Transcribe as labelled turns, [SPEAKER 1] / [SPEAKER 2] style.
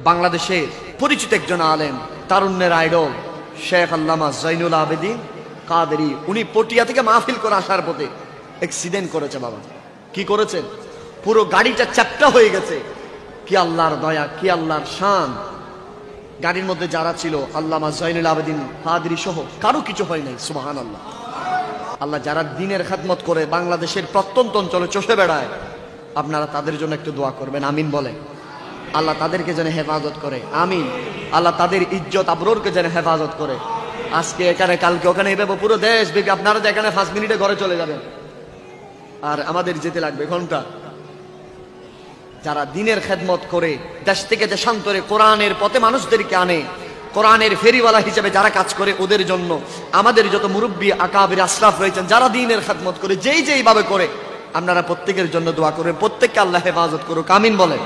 [SPEAKER 1] বাংলাদেশে পরিচিত একজন আলেম, তারুণ্যের আইডল শেখ আল্লামা জৈনুল আবেদিন কাদেরী, উনি পটিয়া থেকে মাহফিল করে আসার পথে অ্যাক্সিডেন্ট করেছে। বাবা কি করেছেন? পুরো গাড়িটা চ্যাপ্টা হয়ে গেছে। কি আল্লাহর দয়া, কি আল্লাহর শান। গাড়ির মধ্যে যারা ছিল আল্লামা জৈনুল আবেদিন কাদেরী সহ কারো কিছু হয় নাই। সুবহানাল্লাহ। আল্লাহ যারা দ্বীনের খেদমত করে বাংলাদেশের প্রত্যন্ত অঞ্চলে চষে বেড়ায়, আপনারা তাদের জন্য একটু দোয়া করবেন, আমিন বলেন। আল্লাহ তাদেরকে যেন হেফাজত করে, আমিন। আল্লাহ তাদের ইজ্জত আবরুরকে যেন হেফাজত করে। আজকে এখানে, কালকে ওখানে, এভাবে পুরো দেশ ব্যাপী আপনারা যেখানে 5 মিনিটে ঘরে চলে যাবেন, আর আমাদের যেতে লাগবে ঘন্টা। যারা দ্বীনের খেদমত করে দেশ থেকে দেশান্তরে কোরআনের পথে মানুষদেরকে আনে, কোরআনের ফেরিওয়ালা হিসেবে যারা কাজ করে, ওদের জন্য আমাদের যত মুরব্বী আকাবির আশরাফ রয়েছেন যারা দ্বীনের খেদমত করে, যেইভাবে করে, আপনারা প্রত্যেকের জন্য দোয়া করবেন, প্রত্যেককে আল্লাহ হেফাজত করুক, আমিন বলেন।